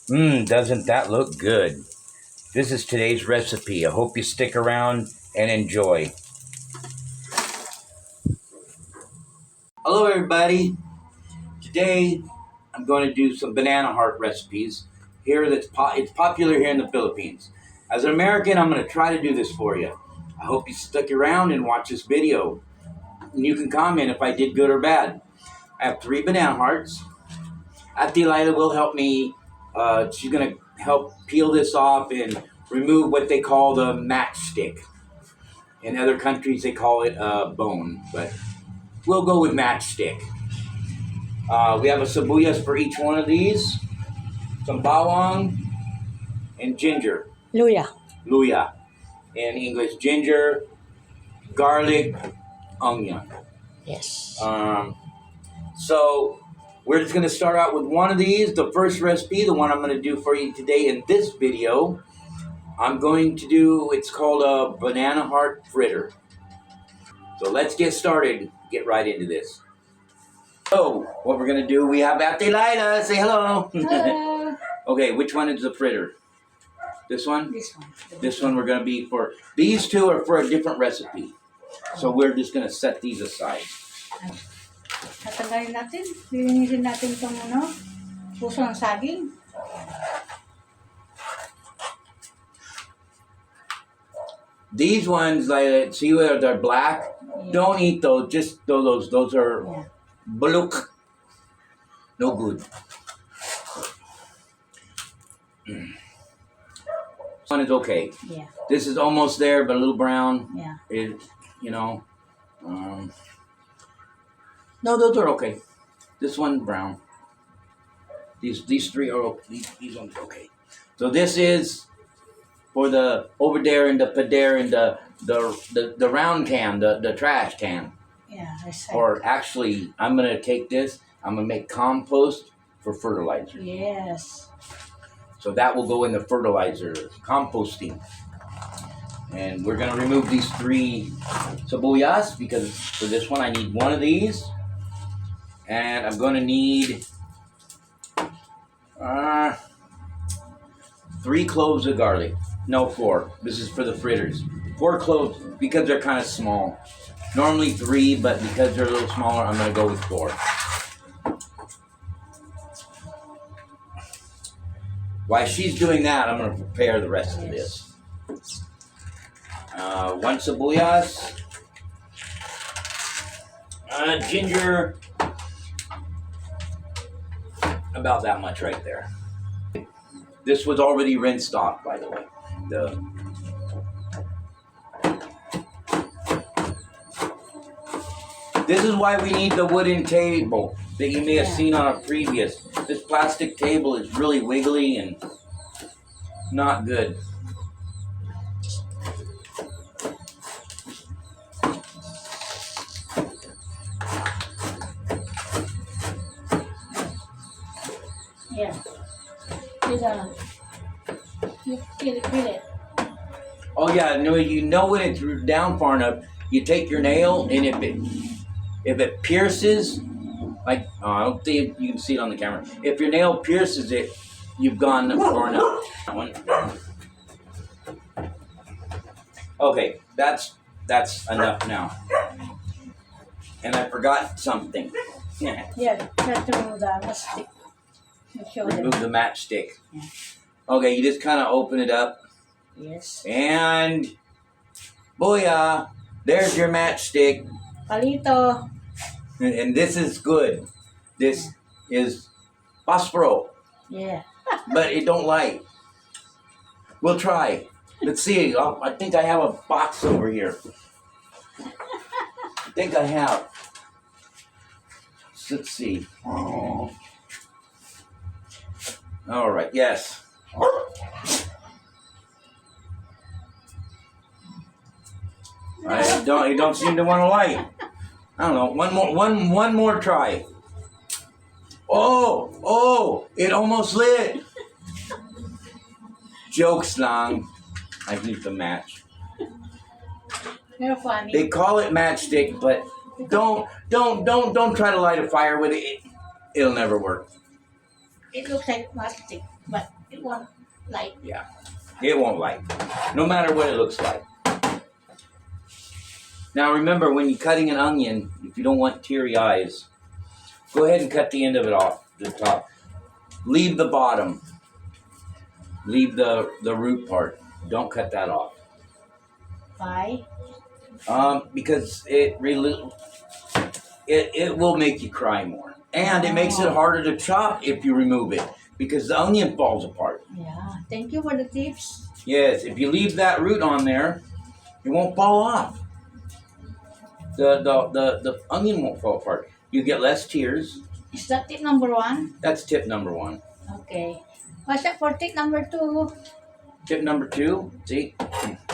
Doesn't that look good? This is today's recipe. I hope you stick around and enjoy. Hello everybody. Today I'm going to do some banana heart recipes. It's popular here in the Philippines. As an American, I'm going to try to do this for you. I hope you stick around and watch this video. And you can comment if I did good or bad. I have 3 banana hearts. Auntie Lila will help me. She's going to help peel this off and remove what they call the matchstick. In other countries, they call it bone, but we'll go with matchstick. We have a sibuyas for each one of these, some bawang, and ginger. Luya. Luya. In English, ginger, garlic, onion. Yes. So we're just going to start out with one of these. The first recipe, the one I'm going to do for you today in this video, it's called a banana heart fritter. So let's get started, get right into this. So what we're going to do, we have Auntie Lila, say hello. Hello. Okay, which one is the fritter? This one? This one. This one we're going to be for, these two are for a different recipe. So we're just going to set these aside. Tatanggalin natin. Lilinisin natin itong puso ng saging. These ones, like, see where they're black? Yeah. Don't eat those, just those. Those are buluk. No good. This one is okay. Yeah. This is almost there, but a little brown. Yeah. No, those are okay. This one brown. These 3 are okay. These ones are okay. So this is for the over there in the pader in the round can, the trash can. Yeah, I see. Or actually, I'm gonna take this. I'm gonna make compost for fertilizer. Yes. So that will go in the fertilizer composting. And we're gonna remove these 3 sibuyas because for this one I need one of these. And I'm gonna need 3 cloves of garlic. No, 4. This is for the fritters. 4 cloves because they're kind of small. Normally 3, but because they're a little smaller, I'm gonna go with 4. While she's doing that, I'm gonna prepare the rest of this. 1 sibuyas, ginger, about that much right there. This was already rinsed off, by the way. This is why we need the wooden table that you may have seen on a previous. This plastic table is really wiggly and not good. Yeah. You feel it. Oh yeah, no, you know when it's down far enough, you take your nail and if it pierces, like I don't think you can see it on the camera. If your nail pierces it, you've gone far enough. That one. Okay, that's enough now. And I forgot something. Yeah, you have to remove the matchstick. Remove the matchstick. Yeah. Okay, you just kind of open it up. Yes. And booyah, there's your matchstick. Palito. And this is good. This is phosphoro. Yeah. But it don't light. We'll try. Let's see. I think I have a box over here. I think I have. Let's see. Oh. All right. Yes. It don't seem to want to light. I don't know. One more try. Oh! It almost lit. Jokes lang. I need the match. You're funny. They call it matchstick, but don't try to light a fire with it. It'll never work. It looks like plastic. But it won't like. Yeah, it won't light, no matter what it looks like. Now remember, when you're cutting an onion, if you don't want teary eyes, go ahead and cut the end of it off, the top. Leave the bottom. Leave the root part. Don't cut that off. Why? Because it really it will make you cry more, and it makes it harder to chop if you remove it because the onion falls apart. Yeah. Thank you for the tips. Yes, if you leave that root on there, it won't fall off. The onion won't fall apart. You get less tears. Is that tip number 1? That's tip number 1. Okay. What's that for tip number 2? Tip number 2. See,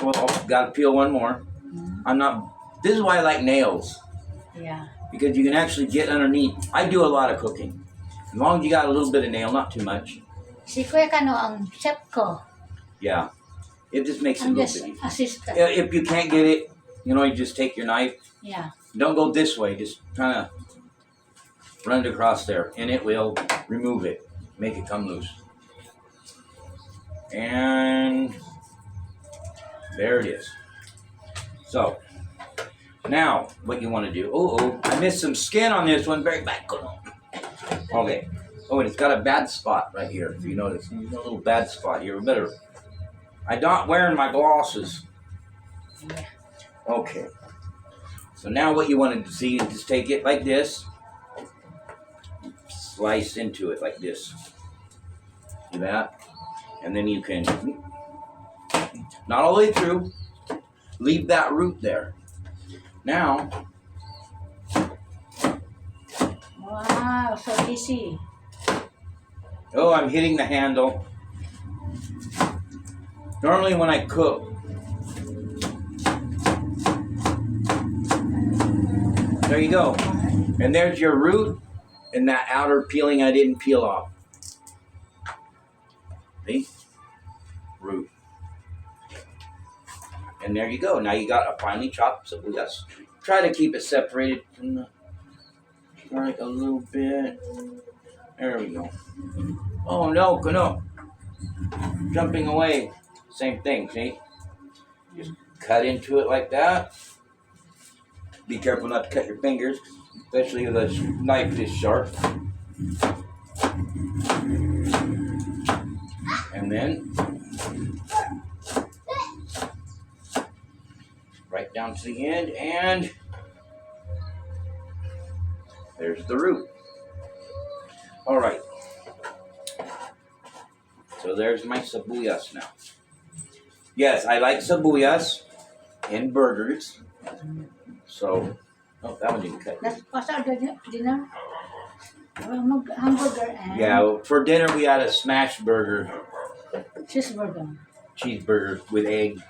well, gotta peel one more. I'm not. This is why I like nails. Yeah. Because you can actually get underneath. I do a lot of cooking. As long as you got a little bit of nail, not too much. Si Kuya Kano ang chef ko. Yeah. It just makes it a I'm little just bit easier. assistant. If you can't get it, you just take your knife. Yeah. Don't go this way. Just kind of run it across there, and it will remove it. Make it come loose. And there it is. So, now, what you want to do. I missed some skin on this one. Very bad. Okay. Oh, and it's got a bad spot right here. If you notice, there's a little bad spot here. I'm not wearing my glasses. Okay. So now what you want to see is just take it like this. Slice into it like this. Do that. And then you can, not all the way through, leave that root there. Now, Wow, so easy. oh, I'm hitting the handle. Normally when I cook, there you go. And there's your root and that outer peeling I didn't peel off. See? Root. And there you go. Now you got a finely chopped sibuyas. Try to keep it separated from the garlic a little bit. There we go. Oh no, Kano. Jumping away. Same thing, see? Just cut into it like that. Be careful not to cut your fingers, especially if the knife is sharp. And then right down to the end, and there's the root. All right. So there's my sibuyas now. Yes, I like sibuyas in burgers. So, oh, that one didn't cut. What's our dinner? Hamburger and Yeah, for dinner we had a smash burger, cheeseburger. cheeseburger with egg,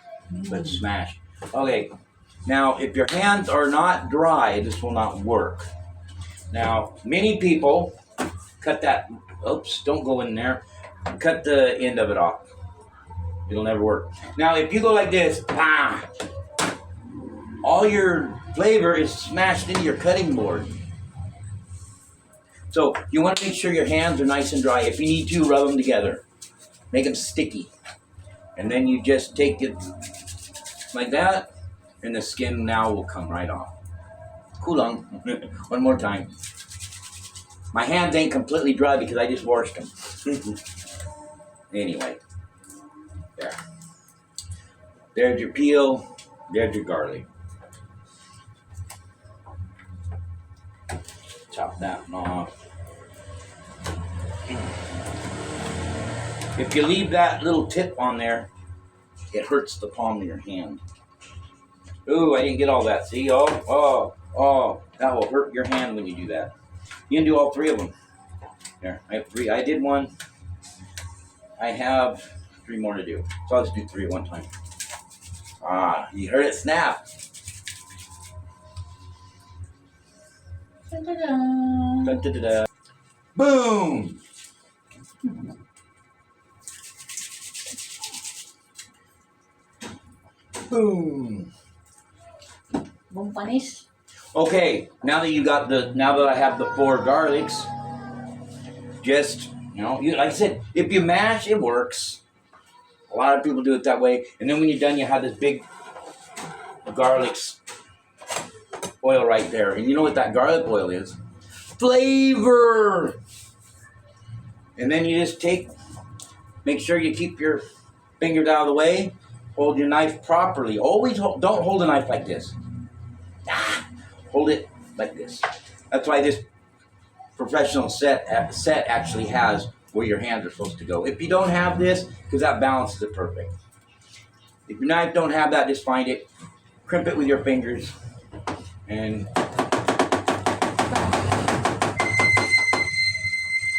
but smashed. Okay, now if your hands are not dry, this will not work. Now, many people cut that, oops, don't go in there, cut the end of it off. It'll never work. Now, if you go like this, all your flavor is smashed into your cutting board. So you want to make sure your hands are nice and dry. If you need to, rub them together. Make them sticky. And then you just take it like that, and the skin now will come right off. Kulang. One more time. My hands ain't completely dry because I just washed them. Anyway. There. There's your peel. There's your garlic. Chop that one off. If you leave that little tip on there, it hurts the palm of your hand. Ooh, I didn't get all that. See? Oh, that will hurt your hand when you do that. You can do all three of them. There, I have 3. I did one. I have 3 more to do. So I'll just do 3 at one time. You heard it snap. Da-da-da. Da-da-da-da. Boom! Boom! Bong panis. Okay, now that I have the 4 garlics, just You know, like I said, if you mash, it works. A lot of people do it that way. And then when you're done, you have this big garlic oil right there. And you know what that garlic oil is? Flavor! And then you just make sure you keep your fingers out of the way. Hold your knife properly. Always don't hold a knife like this. Hold it like this. That's why this professional set actually has where your hands are supposed to go. If you don't have this, because that balances it perfect. If your knife don't have that, just find it, crimp it with your fingers, and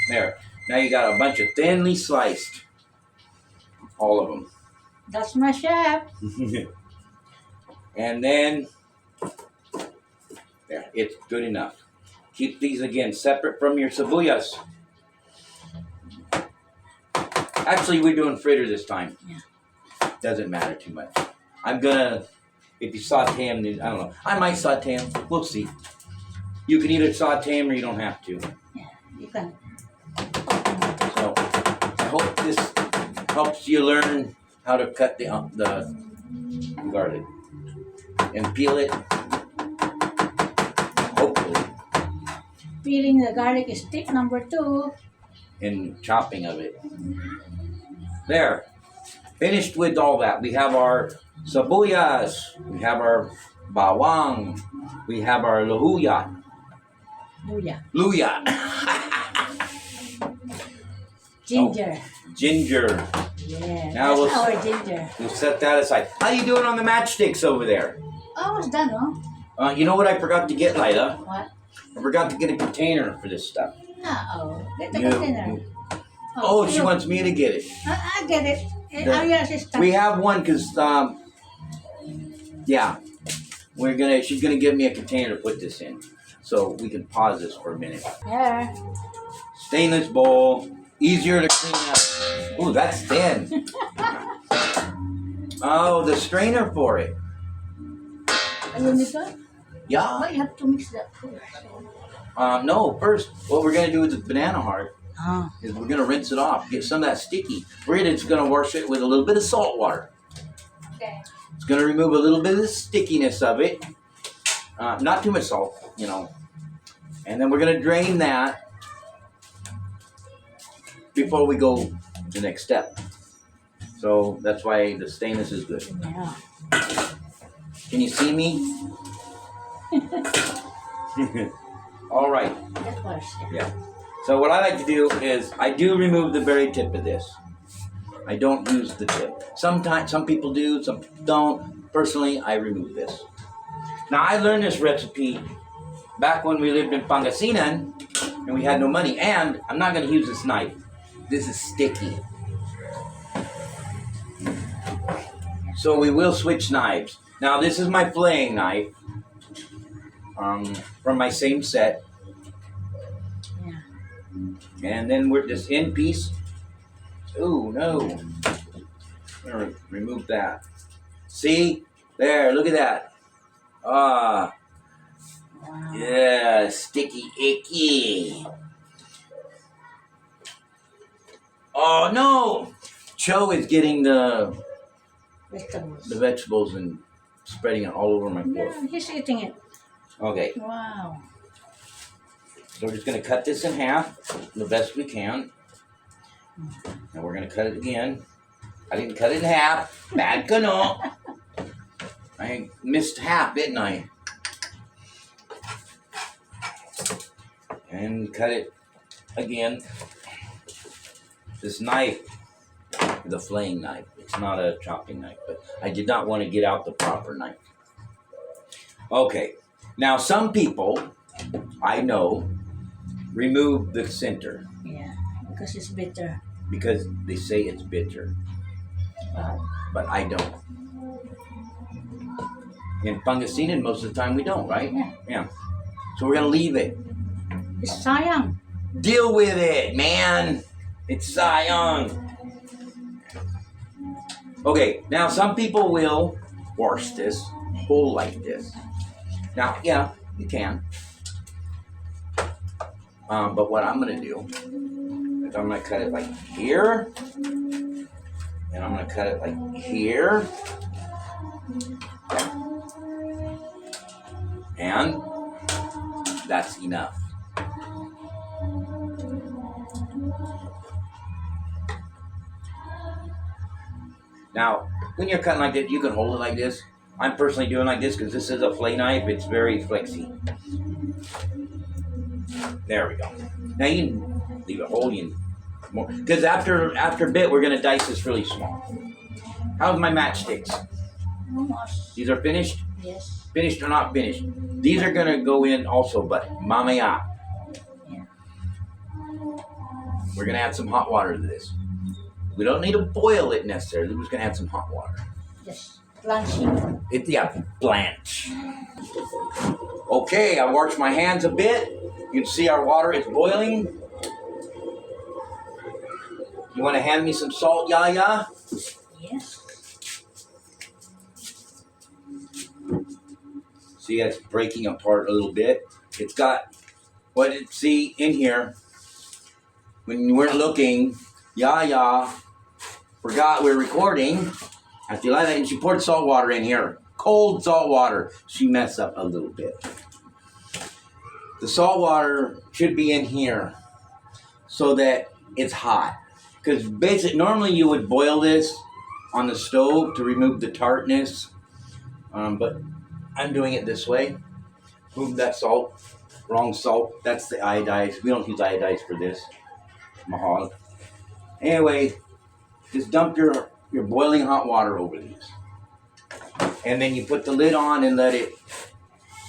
there. Now you got a bunch of thinly sliced, all of them. That's my chef. And then, there, it's good enough. Keep these again separate from your cebullas. Actually, we're doing fritter this time. Yeah. Doesn't matter too much. I'm gonna, if you saute them, I don't know. I might saute them. We'll see. You can either saute them or you don't have to. Yeah, you can. So, I hope this helps you learn how to cut the garlic and peel it. Hopefully. Peeling the garlic is tip number 2. And chopping of it. There. Finished with all that. We have our cebullas. We have our bawang. We have our luya. Luya. Ginger. Oh, ginger. Yeah, Now that's our ginger. We'll set that aside. How you doing on the matchsticks over there? Almost done, no? You know what I forgot to get, Lila? What? I forgot to get a container for this stuff. Uh-oh. Get the You- container. you- Oh, she wants me to get it. I get it. The- I'm your assistant. We have one because, yeah, she's gonna give me a container to put this in, so we can pause this for a minute. There. Stainless bowl, easier to clean up. Ooh, that's thin. Oh, the strainer for it. You need that? Yeah. Why you have to mix that first? No, first, what we're gonna do with the banana heart Oh. is we're gonna rinse it off, get some of that sticky. We're just gonna wash it with a little bit of salt water. Okay. It's gonna remove a little bit of the stickiness of it. Not too much salt, you know. And then we're gonna drain that before we go to the next step. So that's why the stainless is good. Yeah. Can you see me? All right. That was, Yeah. So what I like to do is I do remove the very tip of this. I don't use the tip. Sometimes some people do, some people don't. Personally, I remove this. Now I learned this recipe back when we lived in Pangasinan and we had no money. And I'm not going to use this knife. This is sticky. So we will switch knives. Now this is my flaying knife from my same set. yeah. And then we're just in piece. Ooh, no. I'm gonna remove that. See? There, look at that. Ah, Wow. yeah, sticky icky. Oh no! Cho is getting the Vegetables. vegetables and spreading it all over my floor. Yeah, he's eating it. Okay, Wow. so we're just gonna cut this in half the best we can. And we're gonna cut it again. I didn't cut it in half. Bad Kano. I missed half, didn't I? And cut it again. This knife is a flaying knife. It's not a chopping knife, but I did not want to get out the proper knife. Okay, now some people, I know, remove the center Yeah, because it's bitter. because they say it's bitter, but I don't. In Pangasinan, most of the time we don't, right? Yeah. So we're gonna leave it. It's sayang. Deal with it, man. It's sayang. Okay, now some people will wash this whole like this. Now, yeah, you can. But what I'm gonna do So I'm going to cut it like here. And I'm going to cut it like here. And that's enough. Now, when you're cutting like that, you can hold it like this. I'm personally doing like this because this is a fillet knife. It's very flexy. There we go. Now you can leave it holding more. Because after a bit, we're going to dice this really small. How's my matchsticks? Almost. These are finished? Yes. Finished or not finished? These are going to go in also, but mamaya. Yeah. We're going to add some hot water to this. We don't need to boil it necessarily. We're just going to add some hot water. Yes. Blanching. Blanch. Okay, I washed my hands a bit. You can see our water is boiling. You want to hand me some salt, Yaya? Yes. See, it's breaking apart a little bit. It's got, see in here, when you weren't looking, Yaya forgot we're recording. After you like that, and she poured salt water in here. Cold salt water. She messed up a little bit. The salt water should be in here so that it's hot. Because basically, normally you would boil this on the stove to remove the tartness. But I'm doing it this way. Move that salt. Wrong salt. That's the iodized. We don't use iodized for this. Mahal. Anyway, just dump your boiling hot water over these. And then you put the lid on and let it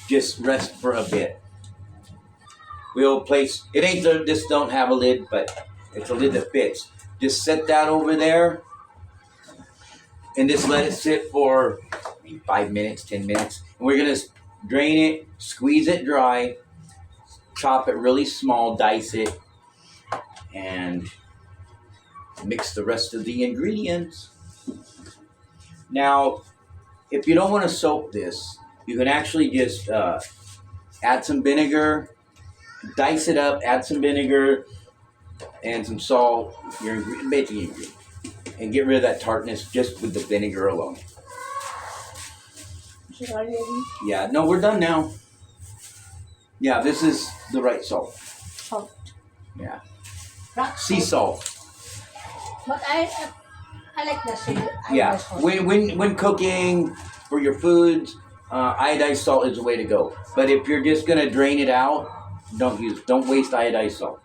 just rest for a bit. We'll place, it ain't, this don't have a lid, but it's a lid that fits. Just set that over there and just let it sit for 5 minutes, 10 minutes. And we're going to drain it, squeeze it dry, chop it really small, dice it, and mix the rest of the ingredients. Now, if you don't want to soak this, you can actually just add some vinegar, dice it up, add some vinegar and some salt, your basic ingredient, and get rid of that tartness just with the vinegar alone. Is it already? Yeah, no, we're done now. Yeah, this is the right salt. Salt. Yeah. Rock Sea salt. But I like the sea. Yeah, when cooking for your foods, iodized salt is the way to go. But if you're just gonna drain it out, don't waste iodized salt.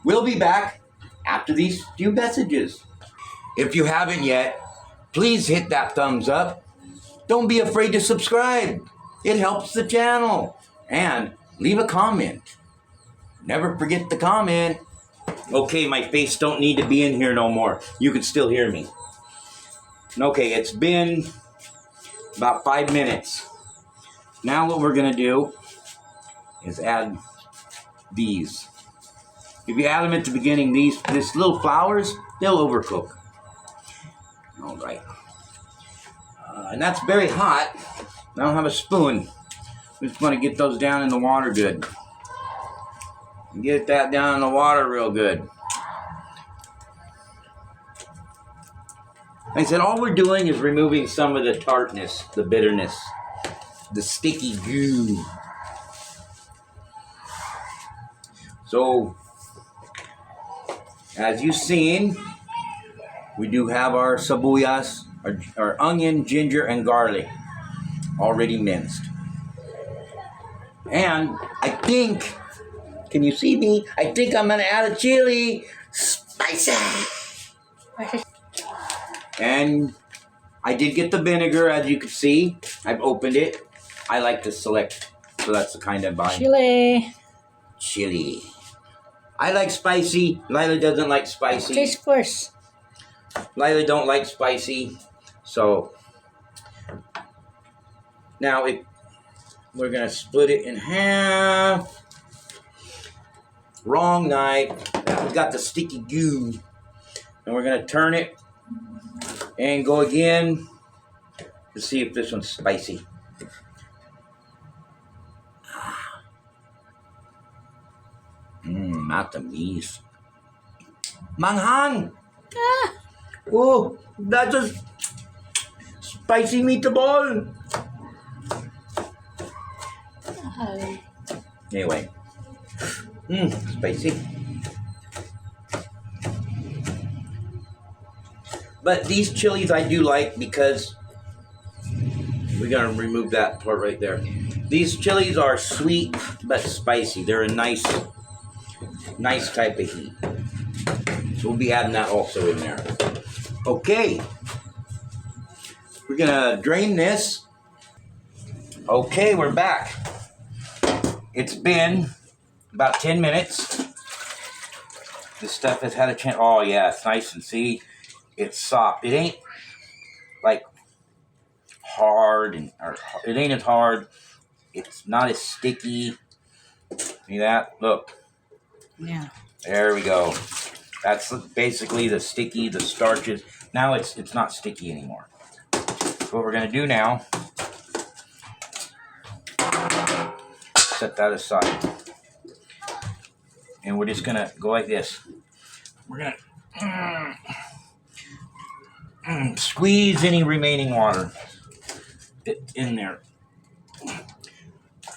We'll be back after these few messages. If you haven't yet, please hit that thumbs up. Don't be afraid to subscribe. It helps the channel. And leave a comment. Never forget the comment. Okay, my face don't need to be in here no more. You can still hear me. Okay, it's been about 5 minutes. Now what we're gonna do is add these. If you add them at the beginning, these little flowers, they'll overcook. All right. And that's very hot. I don't have a spoon. We just want to get those down in the water good. Get that down in the water real good. Like I said, all we're doing is removing some of the tartness, the bitterness, the sticky goo. So, as you've seen, we do have our sabuyas, our onion, ginger, and garlic already minced. And I think, can you see me? I think I'm gonna add a chili. Spicy! And I did get the vinegar, as you can see. I've opened it. I like to select, so that's the kind I buy. Chili. I like spicy. Lila doesn't like spicy. Taste first. Lila don't like spicy. So now we're gonna split it in half. Wrong knife. We got the sticky goo. And we're gonna turn it and go again to see if this one's spicy. matamis. Manghang! Ah, Oh, that's a spicy meatball. ay, Anyway, spicy. But these chilies I do like because we're gonna remove that part right there. These chilies are sweet but spicy. They're a nice type of heat. So we'll be adding that also in there. Okay. We're gonna drain this. Okay, we're back. It's been about 10 minutes. This stuff has had a chance. Oh yeah, it's nice and see, it's soft. It ain't like hard or it ain't as hard. It's not as sticky. See that? Look. yeah. There we go. That's basically the starches. Now it's not sticky anymore. So what we're gonna do now, set that aside. And we're just gonna go like this. We're gonna squeeze any remaining water in there.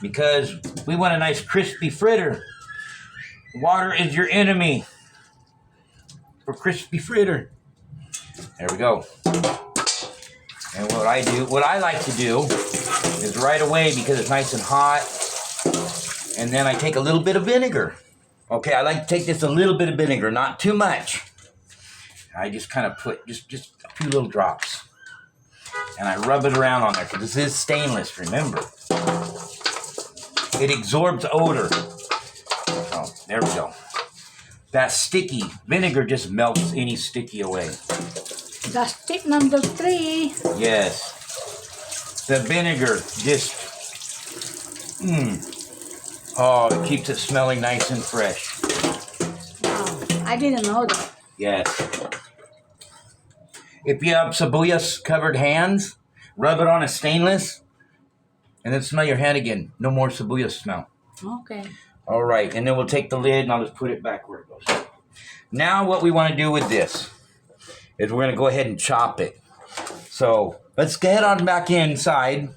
Because we want a nice crispy fritter. Water is your enemy for crispy fritter. There we go. And what I like to do is right away, because it's nice and hot, and then I take a little bit of vinegar. Okay, I like to take just a little bit of vinegar, not too much. I just kind of put just a few little drops. And I rub it around on there, because this is stainless, remember. It absorbs odor. So, there we go. That sticky vinegar just melts any sticky away. That's tip number 3. Yes. The vinegar just, oh, it keeps it smelling nice and fresh. Wow, I didn't know that. Yes. If you have sibuyas covered hands, rub it on a stainless, and then smell your hand again. No more sibuyas smell. Okay. All right, and then we'll take the lid and I'll just put it back where it goes. Now what we want to do with this is we're going to go ahead and chop it. So let's head on back inside,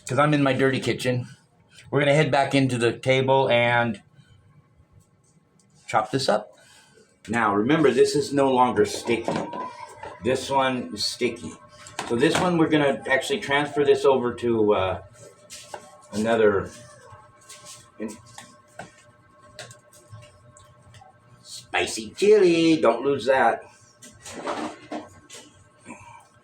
because I'm in my dirty kitchen. We're going to head back into the table and chop this up. Now remember, this is no longer sticky. This one is sticky. So this one, we're going to actually transfer this over to another spicy chili. Don't lose that.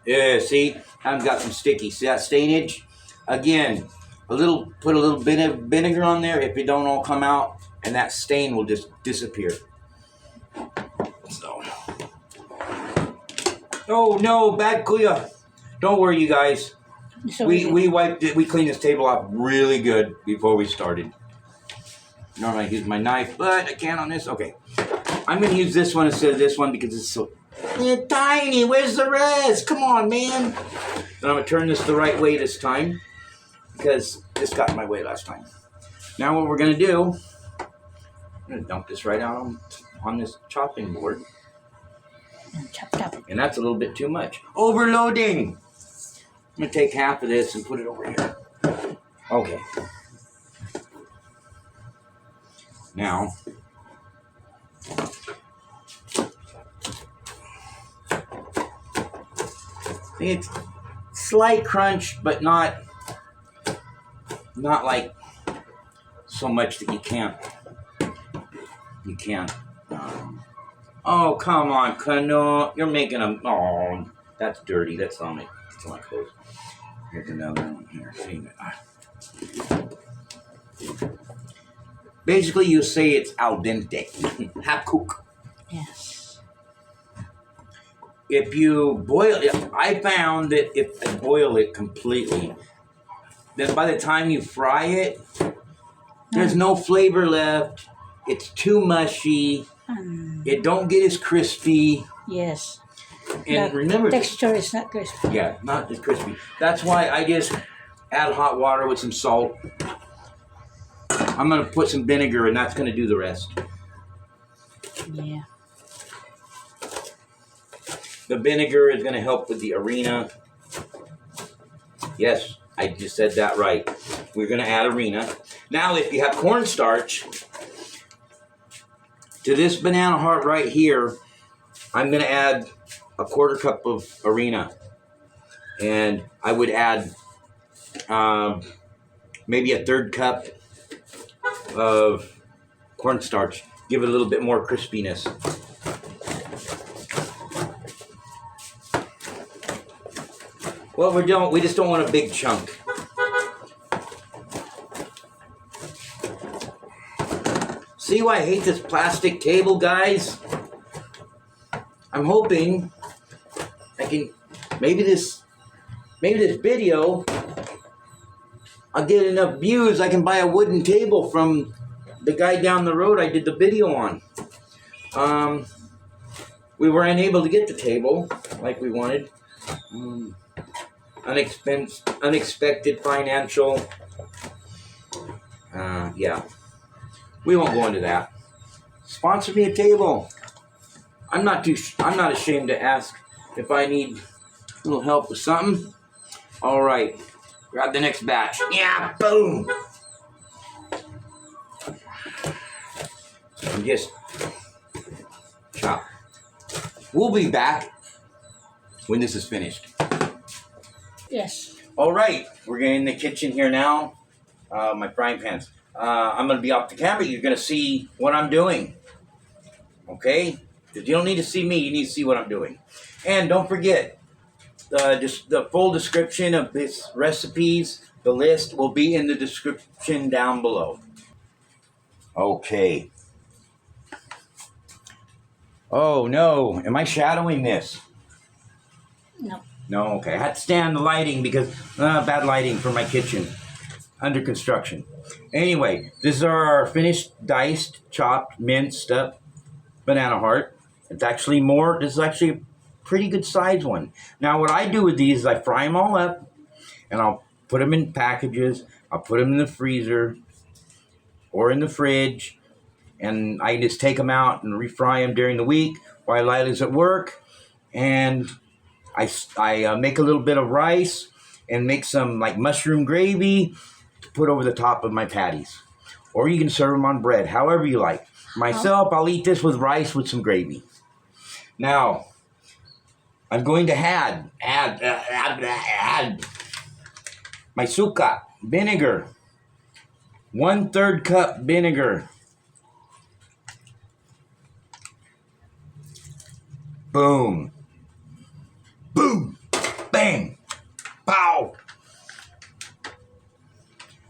Yeah, see, I've got some sticky. See that stainage? Again, put a little bit of vinegar on there. If it don't all come out, and that stain will just disappear. So, oh no, bad Kuya. Don't worry, you guys. So We wiped it. We cleaned this table off really good before we started. Normally I use my knife, but I can't on this. Okay, I'm gonna use this one instead of this one because it's so tiny. Where's the rest? Come on, man. And I'm gonna turn this the right way this time because this got in my way last time. Now what we're gonna do, I'm gonna dump this right out on this chopping board. chop, chop. And that's a little bit too much. Overloading. I'm gonna take half of this and put it over here. Okay. Now, it's slight crunch, but not like so much that you can't. Oh, come on, Kano. You're making a. Oh, that's dirty. That's on my clothes. Here's another one here. See that? Basically, you say it's al dente. Half cook. Yes. If you boil it, I found that if I boil it completely, then by the time you fry it, there's no flavor left. It's too mushy. It don't get as crispy. Yes. And The remember, texture is not crispy. yeah, not as crispy. That's why I just add hot water with some salt. I'm going to put some vinegar, and that's going to do the rest. Yeah. The vinegar is going to help with the arena. Yes, I just said that right. We're going to add arena. Now, if you have cornstarch, to this banana heart right here, I'm going to add a 1/4 cup of arena. And I would add maybe a 1/3 cup of cornstarch. Give it a little bit more crispiness. Well, we just don't want a big chunk. See why I hate this plastic table, guys? I'm hoping I can, maybe this video, I'll get enough views, I can buy a wooden table from the guy down the road I did the video on. We were unable to get the table like we wanted. Unexpected financial. Yeah. We won't go into that. Sponsor me a table. I'm not ashamed to ask if I need a little help with something. All right. Grab the next batch. Yeah, boom. And just chop. We'll be back when this is finished. Yes. All right. We're getting in the kitchen here now. My frying pans. I'm going to be off the camera. You're going to see what I'm doing. Okay? Because you don't need to see me. You need to see what I'm doing. And don't forget, just the full description of this recipes, the list will be in the description down below. Okay. Oh, no. Am I shadowing this? No. No, okay. I had to stand the lighting because bad lighting for my kitchen. Under construction. Anyway, this is our finished, diced, chopped, minced up banana heart. It's actually this is actually a pretty good size one. Now, what I do with these is I fry them all up, and I'll put them in packages. I'll put them in the freezer or in the fridge, and I just take them out and refry them during the week while Lila's at work. And I make a little bit of rice and make some like mushroom gravy to put over the top of my patties. Or you can serve them on bread, however you like. Myself, I'll eat this with rice with some gravy. Now, I'm going to add my suka, vinegar. 1/3 cup vinegar. Boom. Boom. Bang. Pow.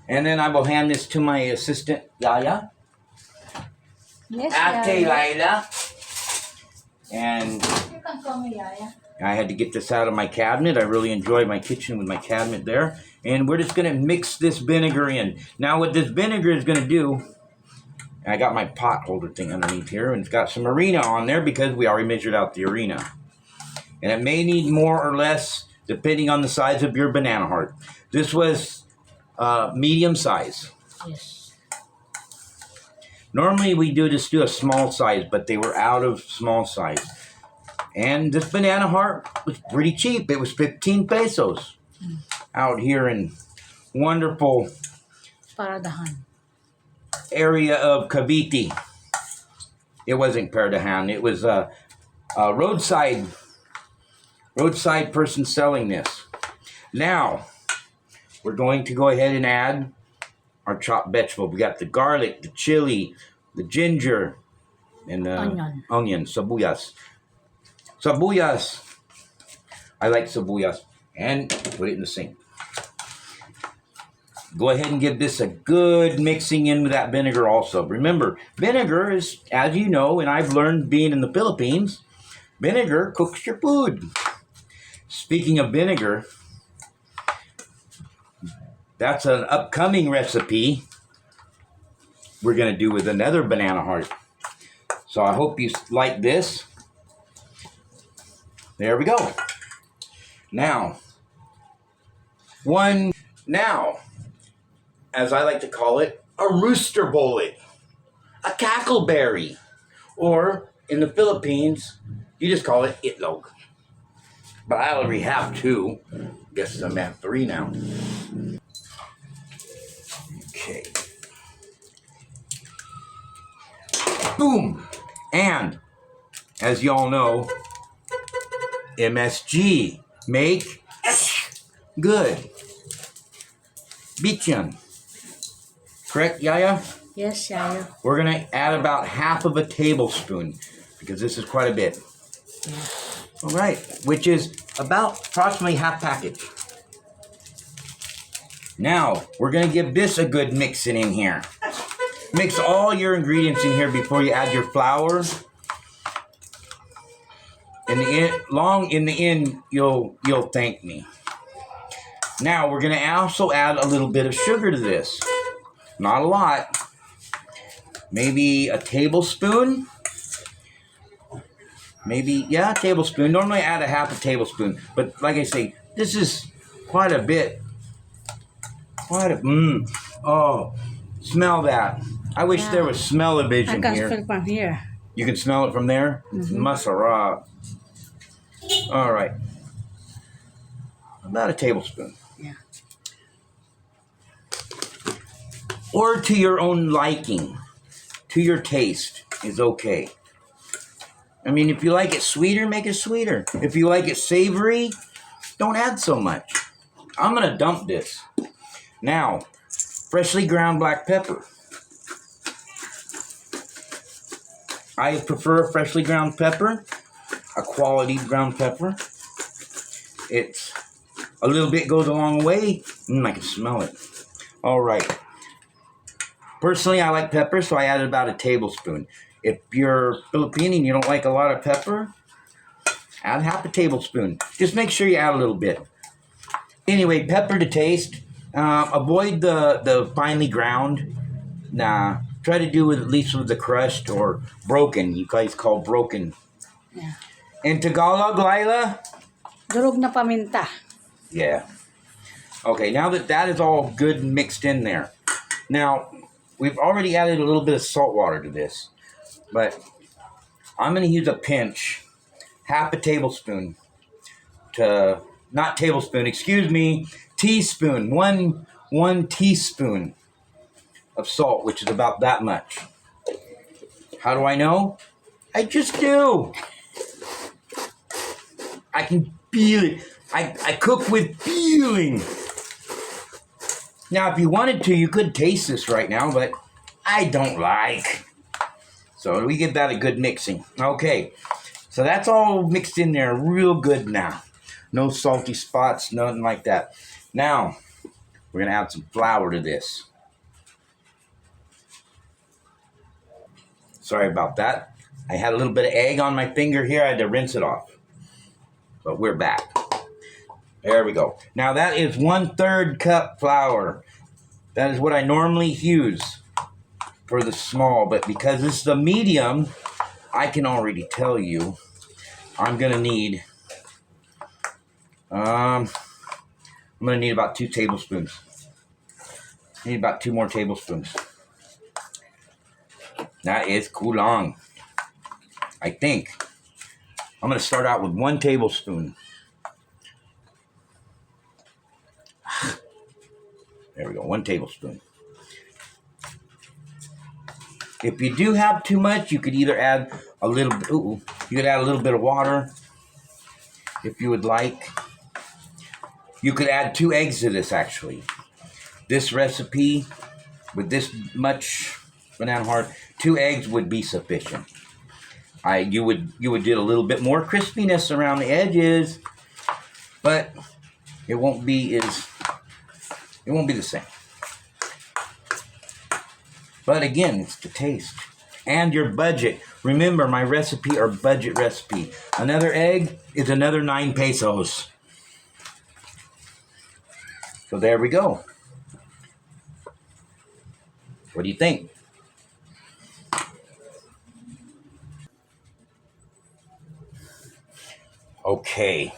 And then I will hand this to my assistant, Yaya. Yes, Ate Yaya. Lila. And You can call me Yaya. I had to get this out of my cabinet. I really enjoy my kitchen with my cabinet there. And we're just going to mix this vinegar in. Now what this vinegar is going to do, I got my pot holder thing underneath here, and it's got some arena on there because we already measured out the arena. And it may need more or less depending on the size of your banana heart. This was medium size. Yes. Normally we do a small size, but they were out of small size. And this banana heart was pretty cheap. It was 15 pesos out here in wonderful Paradahan. area of Cavite. It wasn't Pardahan. It was a roadside person selling this. Now, we're going to go ahead and add our chopped vegetable. We got the garlic, the chili, the ginger, and the onion, sabuyas. Sabuyas. I like sabuyas. And put it in the sink. Go ahead and give this a good mixing in with that vinegar also. Remember, vinegar is, as you know, and I've learned being in the Philippines, vinegar cooks your food. Speaking of vinegar, that's an upcoming recipe we're going to do with another banana heart. So I hope you like this. There we go. Now, as I like to call it, a rooster bullet, a cackleberry, Or in the Philippines, you just call it itlog. But I already have two. Guess I'm at three now. Okay. Boom! And, as y'all know, MSG. Make good. Bichan. Correct, Yaya? Yes, Yaya. We're going to add about half of a tablespoon because this is quite a bit. Yeah. All right, which is about approximately half package. Now, we're going to give this a good mixing in here. Mix all your ingredients in here before you add your flour. In the end, you'll thank me. Now, we're going to also add a little bit of sugar to this. Not a lot. Maybe a tablespoon. A tablespoon. Normally I add a half a tablespoon. But like I say, this is quite a bit. Oh, smell that. I wish there was smell-o-vision I can here. smell from here. You can smell it from there? Masarap. All right. About a tablespoon. Yeah. Or to your own liking. To your taste is okay. I mean, if you like it sweeter, make it sweeter. If you like it savory, don't add so much. I'm going to dump this. Now, freshly ground black pepper. I prefer freshly ground pepper, a quality ground pepper. It's a little bit goes a long way. I can smell it. All right. Personally, I like pepper, so I added about a tablespoon. If you're Filipino and you don't like a lot of pepper, add half a tablespoon. Just make sure you add a little bit. Anyway, pepper to taste. Avoid the finely ground. Nah, try to do it at least with the crushed or broken. You guys call broken. Yeah. In Tagalog, Lila? Durog na paminta. Yeah. Okay, now that is all good and mixed in there. Now, we've already added a little bit of salt water to this. But I'm going to use a pinch, half a tablespoon teaspoon, one teaspoon of salt, which is about that much. How do I know? I just do. I can feel it. I cook with feeling. Now, if you wanted to, you could taste this right now, but I don't like. So we give that a good mixing. Okay, so that's all mixed in there real good now. No salty spots, nothing like that. Now, we're going to add some flour to this. Sorry about that. I had a little bit of egg on my finger here. I had to rinse it off. But we're back. There we go. Now that is 1/3 cup flour. That is what I normally use for the small, but because this is a medium, I can already tell you I'm gonna need about 2 tablespoons. I need about 2 more tablespoons. That is kulang. I think I'm gonna start out with 1 tablespoon. There we go, 1 tablespoon. If you do have too much, you could either add a little. You could add a little bit of water, if you would like. You could add 2 eggs to this. Actually, this recipe with this much banana heart, 2 eggs would be sufficient. You would get a little bit more crispiness around the edges, but it won't be the same. But again, it's the taste and your budget. Remember, my recipe are budget recipe. Another egg is another 9 pesos. So there we go. What do you think? Okay.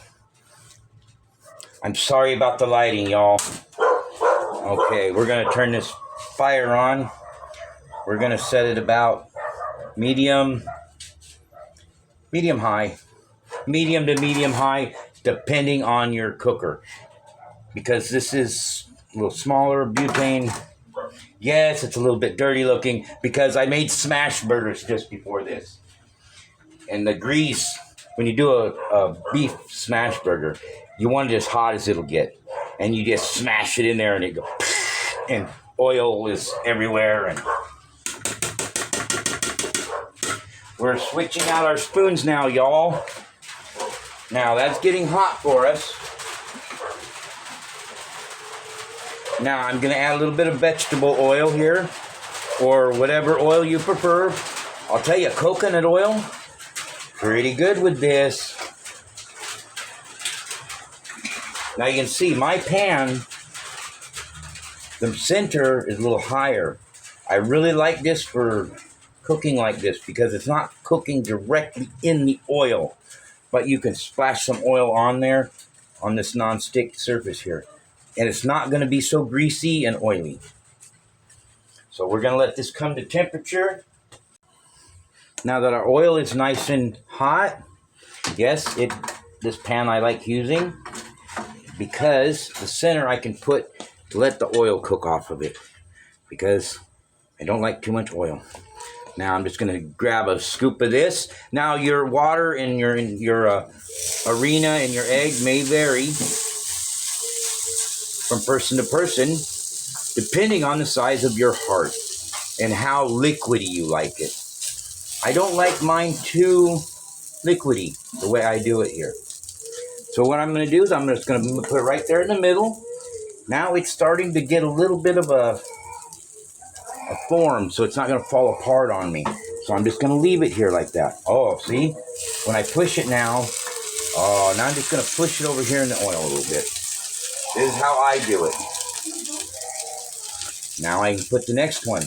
I'm sorry about the lighting, y'all. Okay, we're going to turn this fire on. We're going to set it about medium medium high, medium to medium high, depending on your cooker. Because this is a little smaller butane. Yes, it's a little bit dirty looking because I made smash burgers just before this. And the grease, when you do a beef smash burger, you want it as hot as it'll get. And you just smash it in there and it goes, and oil is everywhere. And we're switching out our spoons now, y'all. Now that's getting hot for us. Now I'm going to add a little bit of vegetable oil here, or whatever oil you prefer. I'll tell you, coconut oil, pretty good with this. Now you can see my pan, the center is a little higher. I really like this for cooking like this because it's not cooking directly in the oil, but you can splash some oil on there on this non-stick surface here. And it's not going to be so greasy and oily. So we're going to let this come to temperature. Now that our oil is nice and hot, yes, this pan I like using because the center I can let the oil cook off of it because I don't like too much oil. Now I'm just going to grab a scoop of this. Now your water in your arena and your egg may vary from person to person, depending on the size of your heart and how liquidy you like it. I don't like mine too liquidy the way I do it here. So what I'm going to do is I'm just going to put it right there in the middle. Now it's starting to get a little bit of a form, so it's not going to fall apart on me. So I'm just going to leave it here like that. Oh, see? When I push it now I'm just going to push it over here in the oil a little bit. This is how I do it. Now I can put the next one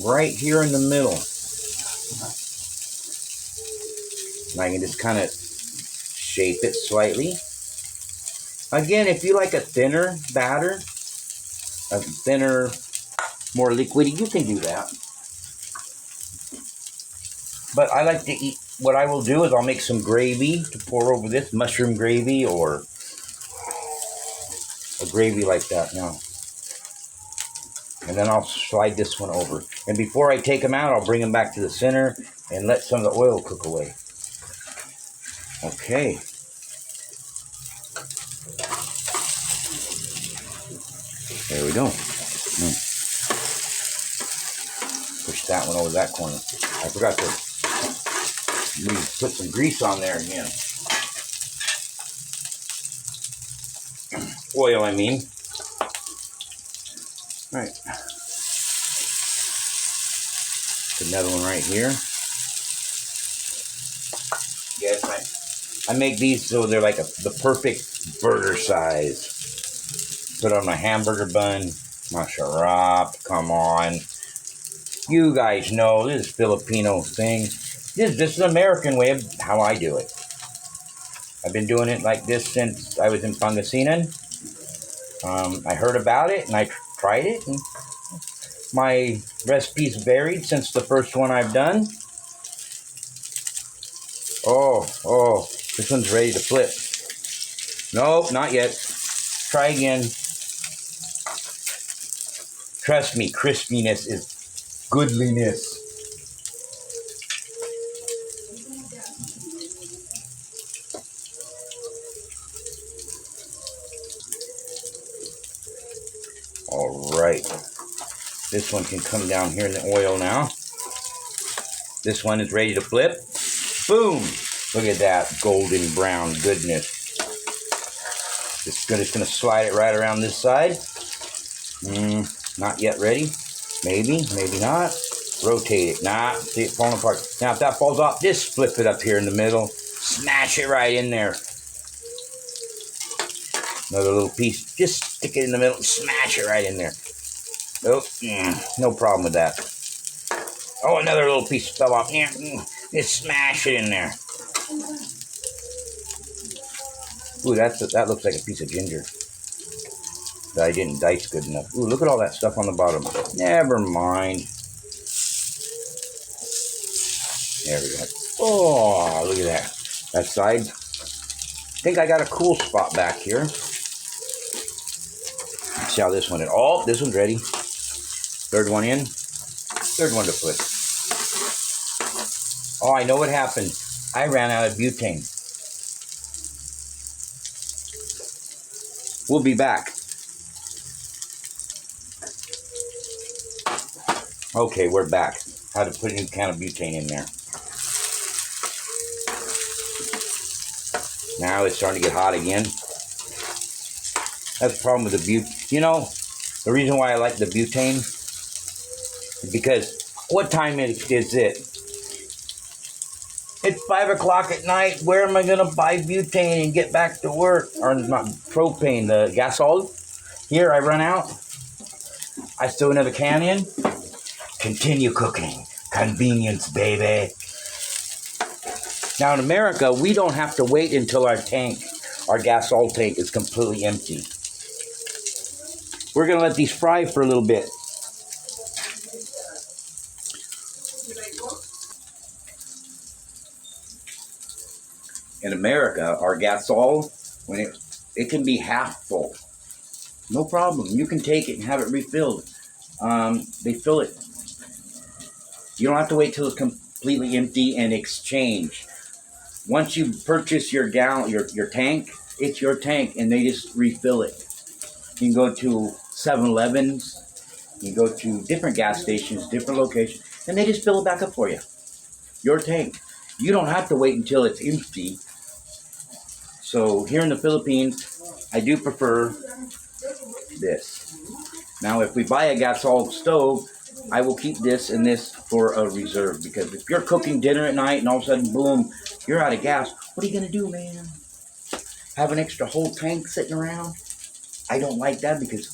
right here in the middle. And I can just kind of shape it slightly. Again, if you like a thinner batter, a thinner, more liquidy, you can do that. But I like to eat, what I will do is I'll make some gravy to pour over this, mushroom gravy or a gravy like that now. And then I'll slide this one over. And before I take them out, I'll bring them back to the center and let some of the oil cook away. Okay. There we go. Push that one over that corner. I forgot to put some grease on there again. Oil, I mean. All right. Another one right here. Yes, I make these so they're like the perfect burger size. Put on my hamburger bun, my sharap, come on. You guys know this is Filipino thing. This is an American way of how I do it. I've been doing it like this since I was in Pangasinan. I heard about it and I tried it. And my recipes varied since the first one I've done. Oh, this one's ready to flip. Nope, not yet. Try again. Trust me, crispiness is goodliness. All right. This one can come down here in the oil now. This one is ready to flip. Boom! Look at that golden brown goodness. Just going to slide it right around this side. Not yet ready. Maybe, maybe not. Rotate it. Nah, see it falling apart. Now, if that falls off, just flip it up here in the middle. Smash it right in there. Another little piece. Just stick it in the middle and smash it right in there. Nope. No problem with that. Oh, another little piece fell off. Just smash it in there. Ooh, that looks like a piece of ginger that I didn't dice good enough. Ooh, look at all that stuff on the bottom. Never mind. There we go. Oh, look at that. That side. I think I got a cool spot back here. Let's see how this one is. Oh, this one's ready. Third one in. Third one to put. Oh, I know what happened. I ran out of butane. We'll be back. Okay, we're back. Had to put a new can of butane in there. Now it's starting to get hot again. That's the problem with the butane. You know, the reason why I like the butane is because what time is it? It's 5 o'clock at night. Where am I going to buy butane and get back to work? Or not propane, the gasol. Here, I run out. I throw another can in. Continue cooking. Convenience, baby. Now in America, we don't have to wait until our gasol tank is completely empty. We're going to let these fry for a little bit. In America, our gasol, when it can be half full. No problem. You can take it and have it refilled. They fill it. You don't have to wait till it's completely empty and exchange. Once you purchase your tank, it's your tank, and they just refill it. You can go to 7-Elevens, you go to different gas stations, different locations, and they just fill it back up for you. Your tank. You don't have to wait until it's empty. So here in the Philippines, I do prefer this. Now, if we buy a gasol stove, I will keep this and this for a reserve, because if you're cooking dinner at night and all of a sudden, boom, you're out of gas, what are you going to do, man? Have an extra whole tank sitting around? I don't like that, because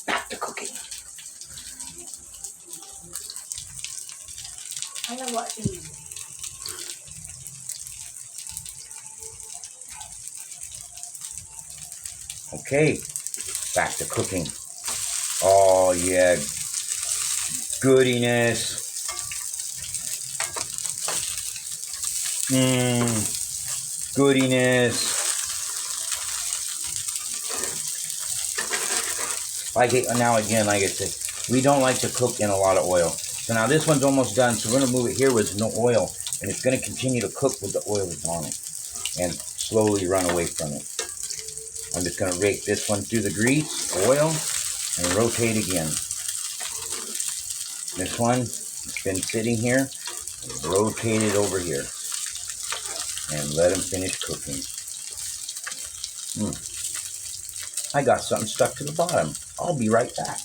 back to cooking. I love watching you. Okay, back to cooking. Oh, yeah. Goodiness. Goodiness. Now again, like I said, we don't like to cook in a lot of oil. So now this one's almost done, so we're going to move it here with no oil. And it's going to continue to cook with the oil that's on it. And slowly run away from it. I'm just going to rake this one through the grease, oil, and rotate again. This one, it's been sitting here, rotate it over here, and let them finish cooking. I got something stuck to the bottom. I'll be right back.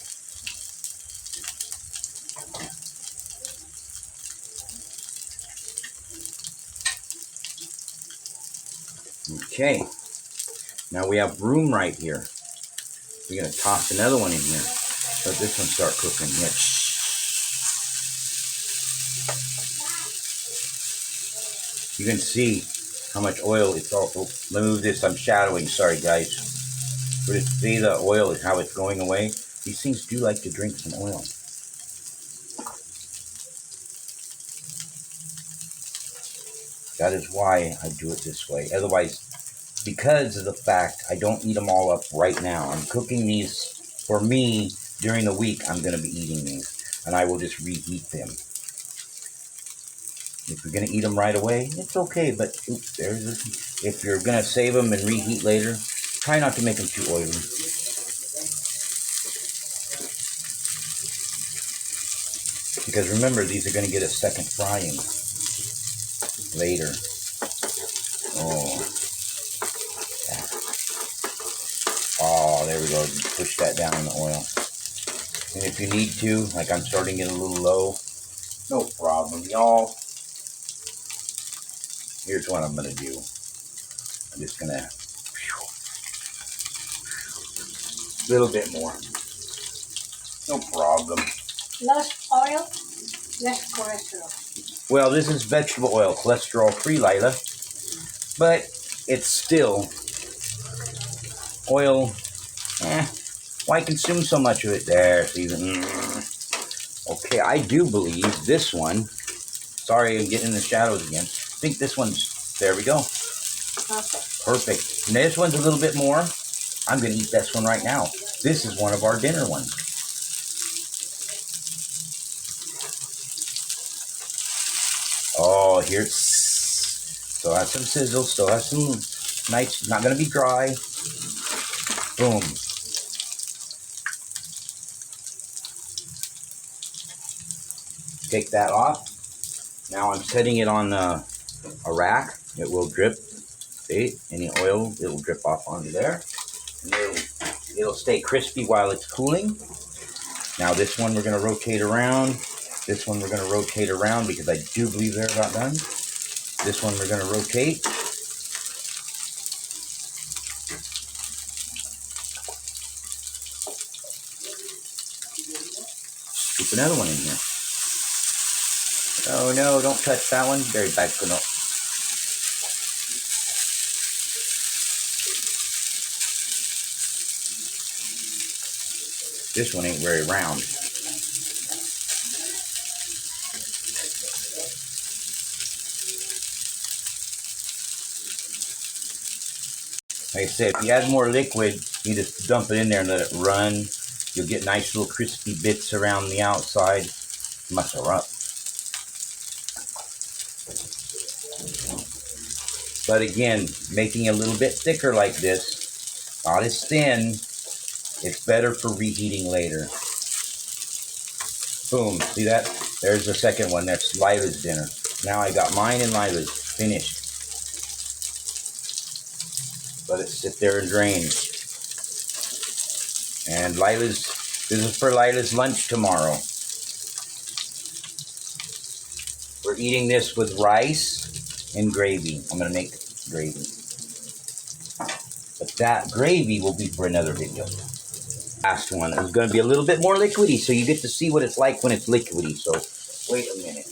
Okay, now we have room right here. We're going to toss another one in here. Let this one start cooking. Yes. You can see how much oil it's all. Oh, let me move this. I'm shadowing. Sorry, guys. But see the oil is how it's going away. These things do like to drink some oil. That is why I do it this way. Otherwise, because of the fact I don't eat them all up right now. I'm cooking these for me during the week. I'm going to be eating these, and I will just reheat them. If you're going to eat them right away, it's okay. But if you're going to save them and reheat later, try not to make them too oily. Because remember, these are going to get a second frying later. Oh. Yeah. Oh, there we go. Push that down in the oil. And if you need to, like I'm starting to get a little low, no problem, y'all. Here's what I'm going to do. I'm just going to, a little bit more. No problem. Less oil, less cholesterol. Well, this is vegetable oil, cholesterol-free, Lila. But it's still oil. Why consume so much of it? There, see, Okay, I do believe this one. Sorry, I'm getting in the shadows again. I think this one's, there we go. Perfect. Perfect. And this one's a little bit more. I'm going to eat this one right now. This is one of our dinner ones. Oh, here's, still has some sizzle, still has some nice, not going to be dry. Boom. Take that off. Now I'm setting it on a rack. It will drip. See, any oil, it will drip off onto there. And it'll stay crispy while it's cooling. Now this one we're going to rotate around. This one we're going to rotate around because I do believe they're about done. This one we're going to rotate. Scoop another one in here. Oh no, don't touch that one. Very bad. No. This one ain't very round. Like I said, if you add more liquid, you just dump it in there and let it run. You'll get nice little crispy bits around the outside. Mess her up. But again, making it a little bit thicker like this, not as thin, it's better for reheating later. Boom, see that? There's the second one. That's Lila's dinner. Now I got mine and Lila's finished. Let it sit there and drain. And this is for Lila's lunch tomorrow. We're eating this with rice and gravy. I'm going to make gravy. But that gravy will be for another video. Last one is going to be a little bit more liquidy, so you get to see what it's like when it's liquidy. So wait a minute.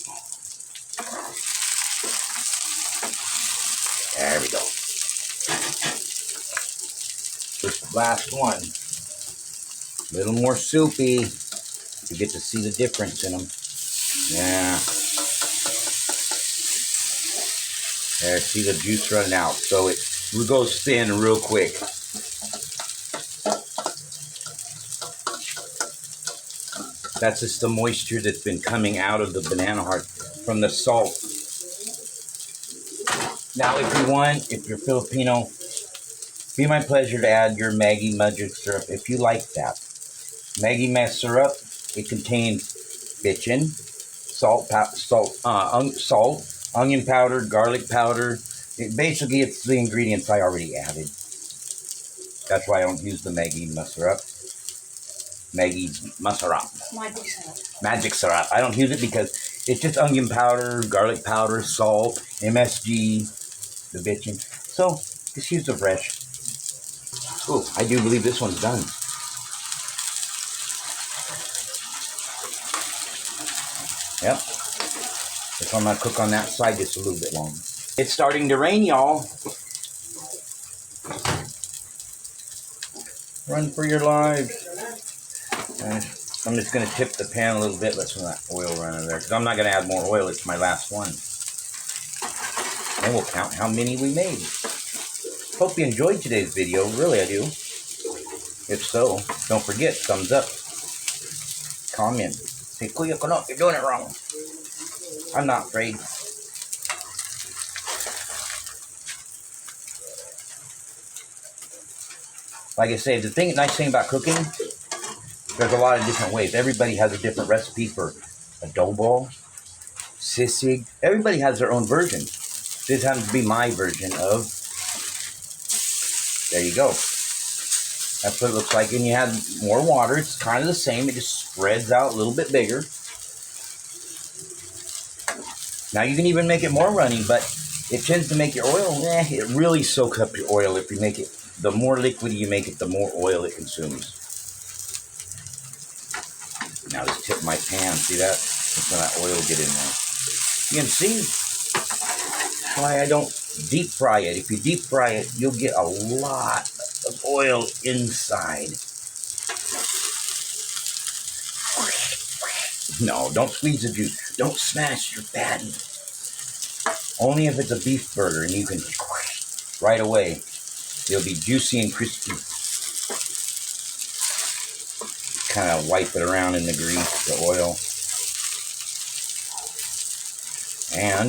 There we go. This last one, a little more soupy. You get to see the difference in them. Yeah. There, see the juice running out. So it goes thin real quick. That's just the moisture that's been coming out of the banana heart from the salt. Now, if you're Filipino, be my pleasure to add your Maggi magic syrup if you like that. Maggi magic syrup, it contains bitchin, salt, onion powder, garlic powder. Basically, it's the ingredients I already added. That's why I don't use the Maggi syrup. Magic syrup. I don't use it because it's just onion powder, garlic powder, salt, MSG, the bitchin. So, just use the fresh. Oh, I do believe this one's done. Yep. If I'm going to cook on that side just a little bit longer. It's starting to rain, y'all. Run for your lives. I'm just going to tip the pan a little bit. Let some of that oil run in there. Because I'm not going to add more oil. It's my last one. And we'll count how many we made. Hope you enjoyed today's video. Really, I do. If so, don't forget, thumbs up. Comment. Say, Kuya Kano, you're doing it wrong. I'm not afraid. Like I say, the nice thing about cooking, there's a lot of different ways. Everybody has a different recipe for adobo, sisig. Everybody has their own version. This happens to be my version of, there you go. That's what it looks like. And you add more water. It's kind of the same. It just spreads out a little bit bigger. Now you can even make it more runny, but it tends to make your oil, it really soaks up your oil if you make it. The more liquidy you make it, the more oil it consumes. Now just tip my pan. See that? That's when that oil will get in there. You can see why I don't deep fry it. If you deep fry it, you'll get a lot of oil inside. No, don't squeeze the juice. Don't smash your patty. Only if it's a beef burger and you can right away. It'll be juicy and crispy. Kind of wipe it around in the grease, the oil. And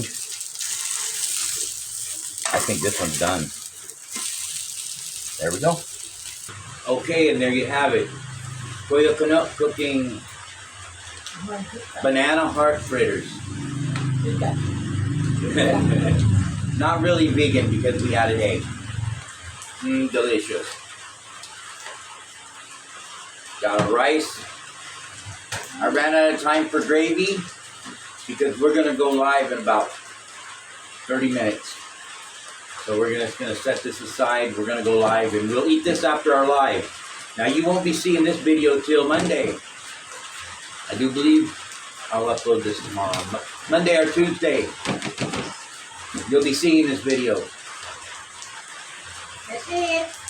I think this one's done. There we go. Okay, and there you have it. Kuya Kano cooking banana heart fritters. Not really vegan because we added egg. Delicious. Got a rice. I ran out of time for gravy because we're going to go live in about 30 minutes. So we're just going to set this aside. We're going to go live and we'll eat this after our live. Now you won't be seeing this video till Monday. I do believe I'll upload this tomorrow. Monday or Tuesday. You'll be seeing this video. That's it.